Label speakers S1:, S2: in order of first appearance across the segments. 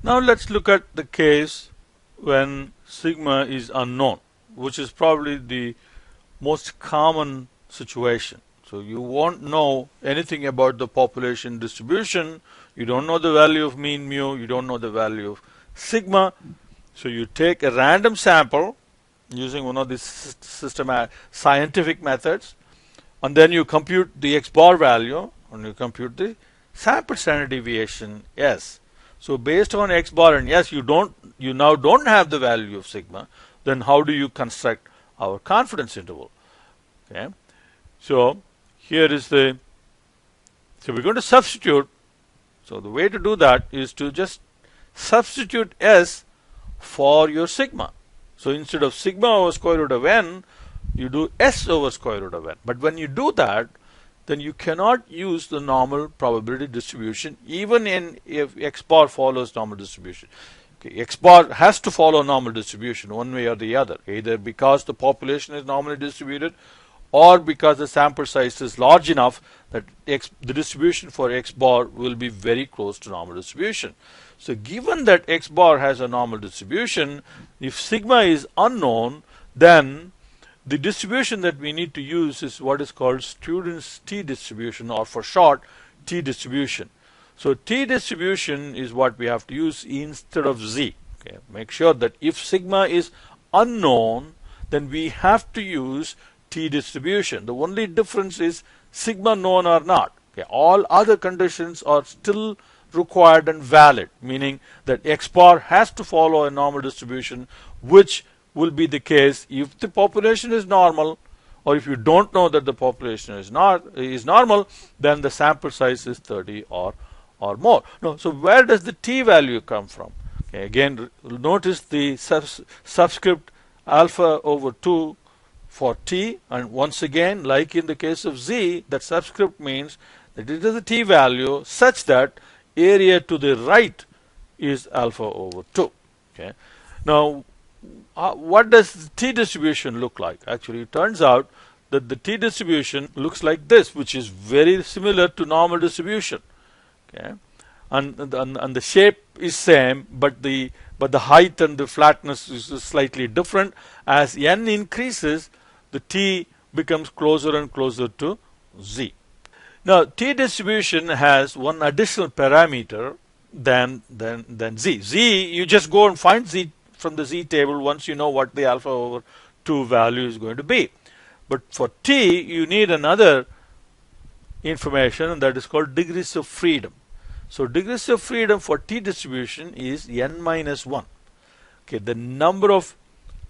S1: Now let's look at the case when sigma is unknown, which is probably the most common situation. So you won't know anything about the population distribution. You don't know the value of mean mu. You don't know the value of sigma. So you take a random sample using one of these scientific methods, and then you compute the x bar value and you compute the sample standard deviation S. So based on x bar and S, you now don't have the value of sigma. Then how do you construct our confidence interval? Okay. So here is so we're going to substitute. So the way to do that is to just substitute S for your sigma. So instead of sigma over square root of n, you do S over square root of n. But when you do that, then you cannot use the normal probability distribution even if x bar follows normal distribution. Okay, x bar has to follow normal distribution one way or the other, either because the population is normally distributed or because the sample size is large enough that the distribution for x bar will be very close to normal distribution. So given that x bar has a normal distribution, if sigma is unknown, then the distribution that we need to use is what is called student's t distribution, or for short, t distribution. So t distribution is what we have to use instead of z. Okay. Make sure that if sigma is unknown, then we have to use t distribution. The only difference is sigma known or not. Okay. All other conditions are still required and valid, meaning that x bar has to follow a normal distribution, which will be the case if the population is normal, or if you don't know that the population is normal, then the sample size is 30 or more. No, so where does the t value come from? Okay, again, notice the subscript alpha over 2 for t, and once again, like in the case of z, that subscript means that it is a t value such that area to the right is alpha over 2. Okay. Now, what does the t distribution look like? Actually, it turns out that the t distribution looks like this, which is very similar to normal distribution. Okay, and the shape is same, but the height and the flatness is slightly different. As n increases, the t becomes closer and closer to z. Now, t distribution has one additional parameter than z. Z, you just go and find z from the z table once you know what the alpha over 2 value is going to be. But for t, you need another information, and that is called degrees of freedom. So degrees of freedom for t distribution is n minus 1. Okay, the number of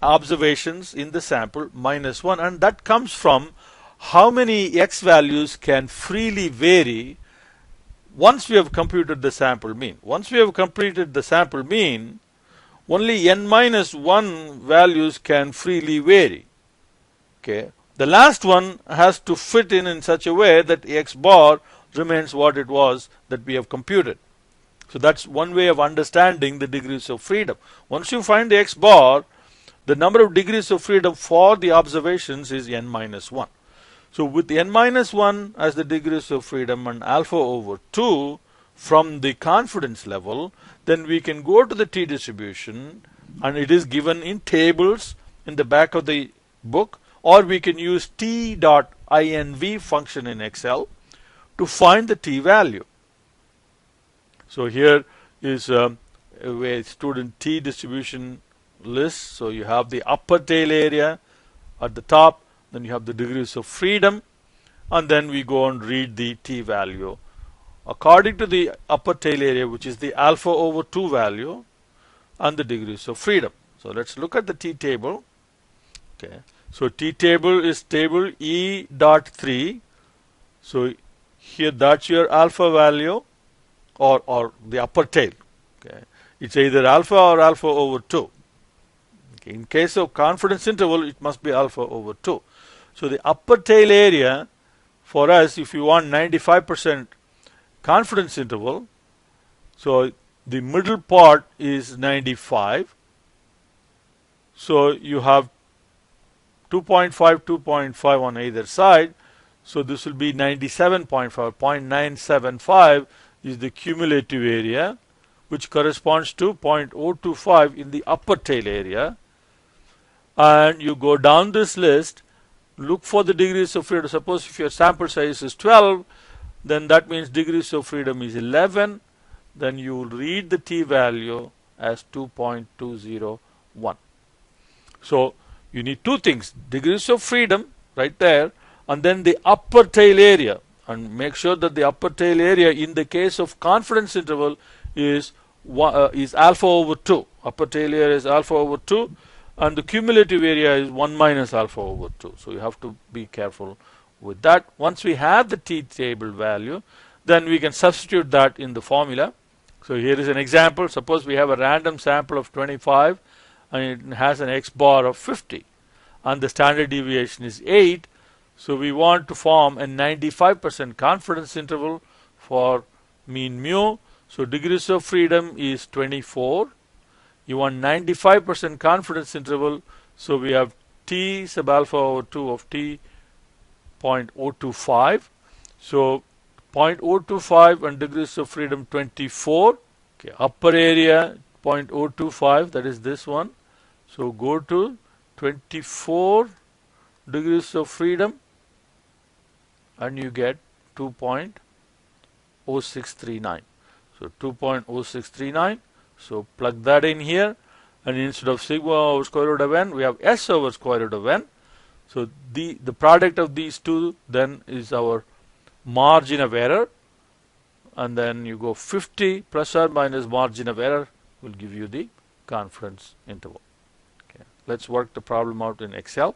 S1: observations in the sample minus 1, and that comes from how many x values can freely vary once we have computed the sample mean. Once we have completed the sample mean, only n minus 1 values can freely vary. Okay. The last one has to fit in such a way that x bar remains what it was that we have computed. So that's one way of understanding the degrees of freedom. Once you find the x bar, the number of degrees of freedom for the observations is n minus 1. So with n minus 1 as the degrees of freedom and alpha over 2 from the confidence level, then we can go to the t distribution, and it is given in tables in the back of the book, or we can use t.inv function in Excel to find the t value. So here is a student t distribution list. So you have the upper tail area at the top, then you have the degrees of freedom, and then we go and read the t value according to the upper tail area, which is the alpha over 2 value, and the degrees of freedom. So let's look at the t table. Okay. So t table is table E.3. So here that's your alpha value, or the upper tail. Okay. It's either alpha or alpha over 2. Okay. In case of confidence interval, it must be alpha over 2. So the upper tail area for us, if you want 95% confidence interval, so the middle part is 95. So you have 2.5, 2.5 on either side. So this will be 97.5. 0.975 is the cumulative area, which corresponds to 0.025 in the upper tail area, and you go down this list, look for the degrees of freedom. Suppose if your sample size is 12, then that means degrees of freedom is 11. Then you will read the t value as 2.201. So you need two things: degrees of freedom right there, and then the upper tail area. And make sure that the upper tail area in the case of confidence interval is alpha over 2. Upper tail area is alpha over 2, and the cumulative area is 1 minus alpha over 2. So you have to be careful with that. Once we have the t table value, then we can substitute that in the formula. So here is an example. Suppose we have a random sample of 25 and it has an x bar of 50 and the standard deviation is 8. So we want to form a 95% confidence interval for mean mu. So degrees of freedom is 24. You want 95% confidence interval. So we have t sub alpha over 2 of t 0.025. So 0.025 and degrees of freedom 24. Okay, upper area 0.025, that is this one. So go to 24 degrees of freedom and you get 2.0639. So 2.0639. So plug that in here, and instead of sigma over square root of n, we have s over square root of n. So the product of these two then is our margin of error, and then you go 50 plus or minus margin of error will give you the confidence interval. Okay. Let's work the problem out in Excel.